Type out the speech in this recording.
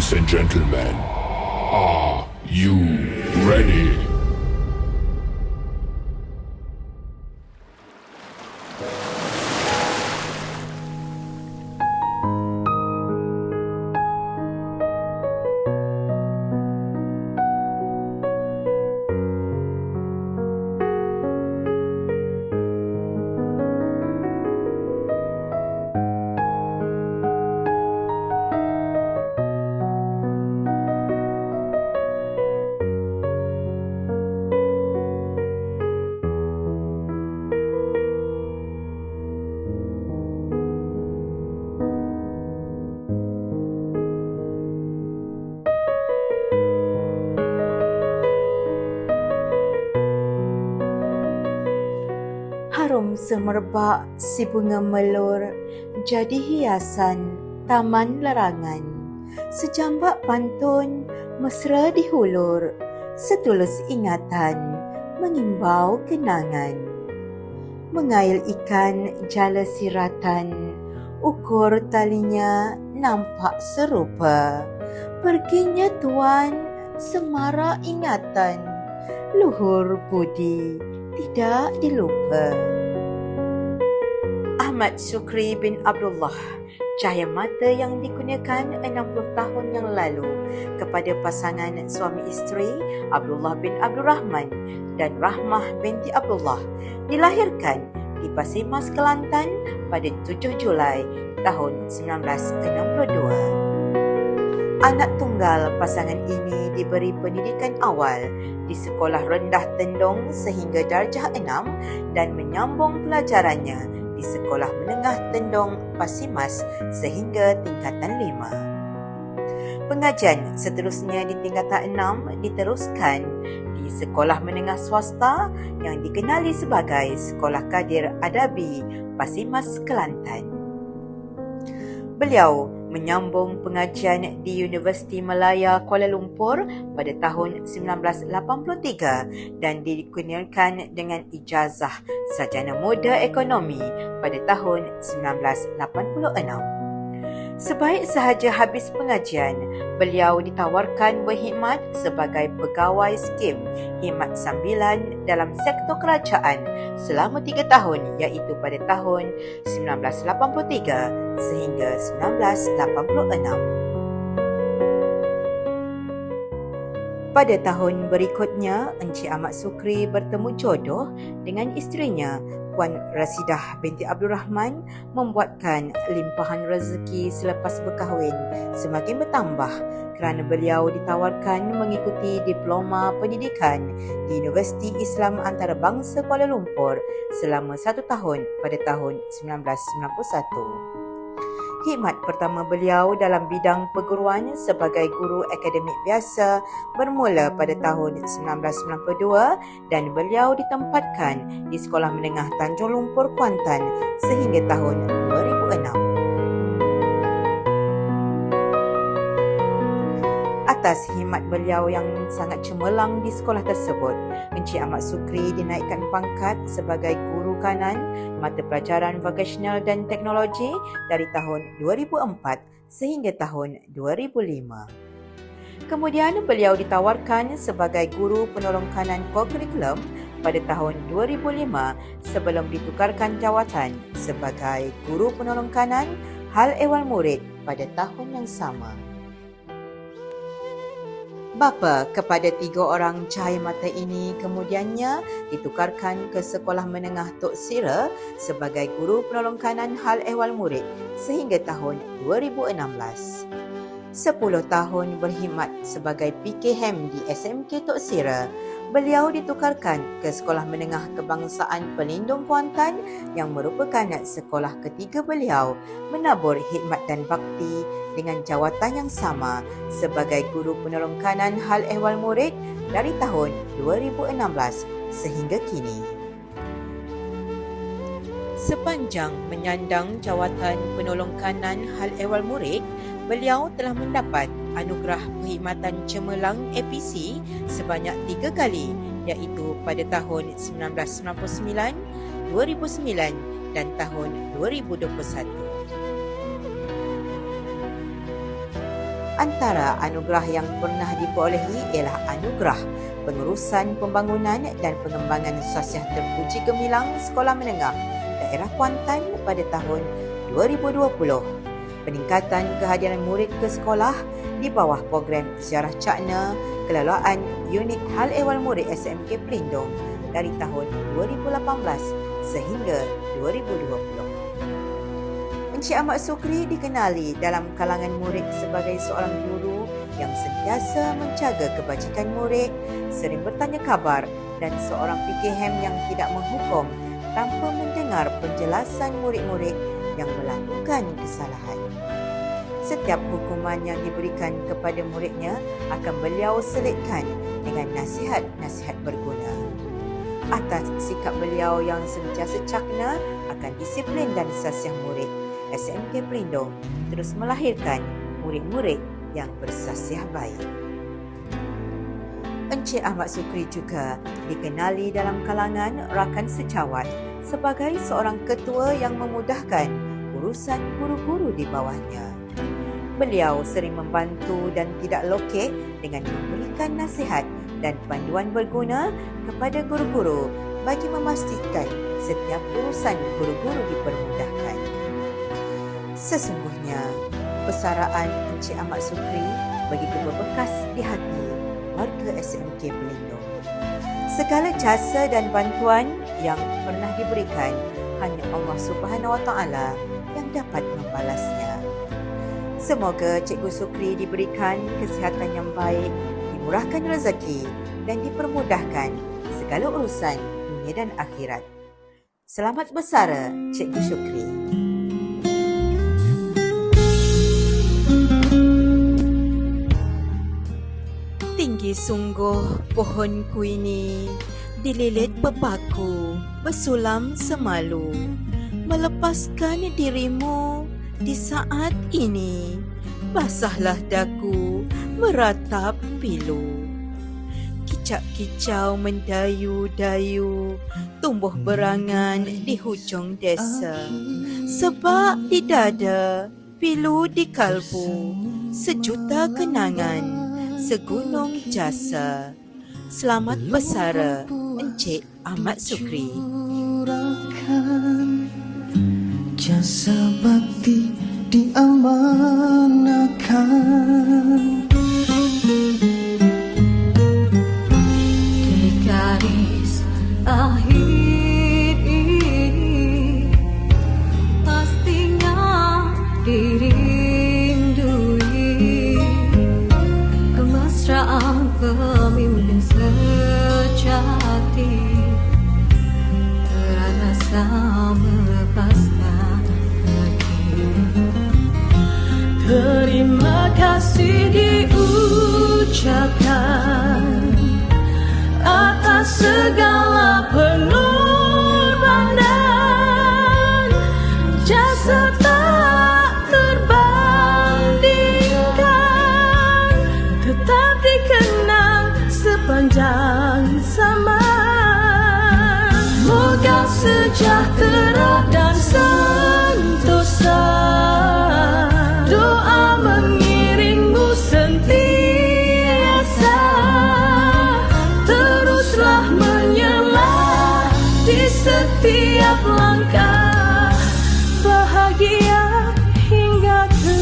Ladies and gentlemen, are you ready? Harum semerbak si bunga melur, jadi hiasan taman larangan. Sejambak pantun mesra dihulur, setulus ingatan mengimbau kenangan. Mengail ikan jala siratan, ukur talinya nampak serupa. Perginya tuan semara ingatan, luhur budi tidak dilupa. Ahmad Sukri bin Abdullah, cahaya mata yang digunakan 60 tahun yang lalu kepada pasangan suami isteri Abdullah bin Abdul Rahman dan Rahmah binti Abdullah, dilahirkan di Pasir Mas, Kelantan pada 7 Julai tahun 1962. Anak tunggal pasangan ini diberi pendidikan awal di Sekolah Rendah Tendong sehingga darjah 6 dan menyambung pelajarannya di Sekolah Menengah Tendong Pasir Mas sehingga tingkatan 5. Pengajian seterusnya di tingkatan 6 diteruskan di Sekolah Menengah Swasta yang dikenali sebagai Sekolah Kadir Adabi Pasir Mas, Kelantan. Beliau menyambung pengajian di Universiti Malaya Kuala Lumpur pada tahun 1983 dan dikurniakan dengan ijazah sarjana muda ekonomi pada tahun 1986. Sebaik sahaja habis pengajian, beliau ditawarkan berkhidmat sebagai pegawai skim khidmat sambilan dalam sektor kerajaan selama 3 tahun, iaitu pada tahun 1983 sehingga 1986. Pada tahun berikutnya, Encik Ahmad Sukri bertemu jodoh dengan isterinya, Puan Rasidah binti Abdul Rahman, membuatkan limpahan rezeki selepas berkahwin semakin bertambah kerana beliau ditawarkan mengikuti diploma pendidikan di Universiti Islam Antarabangsa Kuala Lumpur selama 1 tahun pada tahun 1991. Khidmat pertama beliau dalam bidang perguruan sebagai guru akademik biasa bermula pada tahun 1992 dan beliau ditempatkan di Sekolah Menengah Tanjung Lumpur, Kuantan sehingga tahun 2006. Atas khidmat beliau yang sangat cemerlang di sekolah tersebut, Encik Ahmad Sukri dinaikkan pangkat sebagai guru kanan mata pelajaran vokasional dan teknologi dari tahun 2004 sehingga tahun 2005. Kemudian beliau ditawarkan sebagai guru penolong kanan co-curriculum pada tahun 2005 sebelum ditukarkan jawatan sebagai guru penolong kanan hal ehwal murid pada tahun yang sama. Bapa kepada 3 orang cahaya mata ini kemudiannya ditukarkan ke Sekolah Menengah Tok Sira sebagai guru penolong kanan hal ehwal murid sehingga tahun 2016. 10 tahun berkhidmat sebagai PKM di SMK Tok Sira, beliau ditukarkan ke Sekolah Menengah Kebangsaan Pelindung Kuantan yang merupakan sekolah ketiga beliau menabur khidmat dan bakti dengan jawatan yang sama sebagai guru penolong kanan hal ehwal murid dari tahun 2016 sehingga kini. Sepanjang menyandang jawatan penolong kanan hal ehwal murid, beliau telah mendapat anugerah perkhidmatan cemerlang APC sebanyak 3 kali, iaitu pada tahun 1999, 2009 dan tahun 2021. Antara anugerah yang pernah diperolehi ialah anugerah Pengurusan Pembangunan dan Pengembangan Sosial Terpuji Gemilang Sekolah Menengah Daerah Kuantan pada tahun 2020. Peningkatan kehadiran murid ke sekolah di bawah program Ziarah Cakna Kelaluan Unit Hal Ehwal Murid SMK Pelindung dari tahun 2018 sehingga 2020. Encik Ahmad Sukri dikenali dalam kalangan murid sebagai seorang guru yang sentiasa menjaga kebajikan murid, sering bertanya khabar dan seorang PKM yang tidak menghukum tanpa mendengar penjelasan murid-murid yang melakukan kesalahan. Setiap hukuman yang diberikan kepada muridnya akan beliau selitkan dengan nasihat-nasihat berguna. Atas sikap beliau yang sentiasa cakna akan disiplin dan sasiah murid, SMK Pelindung terus melahirkan murid-murid yang bersasiah baik. Encik Ahmad Sukri juga dikenali dalam kalangan rakan sejawat sebagai seorang ketua yang memudahkan urusan guru-guru di bawahnya. Beliau sering membantu dan tidak lokek dengan memberikan nasihat dan panduan berguna kepada guru-guru bagi memastikan setiap urusan guru-guru dipermudahkan. Sesungguhnya, persaraan Encik Ahmad Sukri begitu berbekas di hati warga SMK Pelindung. Segala jasa dan bantuan yang pernah diberikan hanya Allah Subhanahu Wa Taala yang dapat membalasnya. Semoga Cikgu Sukri diberikan kesihatan yang baik, dimurahkan rezeki dan dipermudahkan segala urusan dunia dan akhirat. Selamat bersara, Cikgu Sukri. Tinggi sungguh pohonku ini, dililit pepaku, bersulam semalu, melepaskan dirimu di saat ini. Basahlah dagu, meratap pilu. Kicau-kicau mendayu-dayu, tumbuh berangan di hujung desa. Sebab di dada, pilu di kalbu, sejuta kenangan, segunung jasa. Selamat bersara, Encik Ahmad Sukri. Jasa bakti diamanahkan di garis akhir ini, pastinya dirindui kemesraan pemimpin sejati, terasa melepaskan lagi. Terima kasih diucapkan atas segala pengorbanan, jasa tak terbandingkan, tetap dikenang sepanjang zaman. Moga sejahtera dan sentosa, doa mengiringmu sentiasa, teruslah menyela di setiap langkah, bahagia hingga ke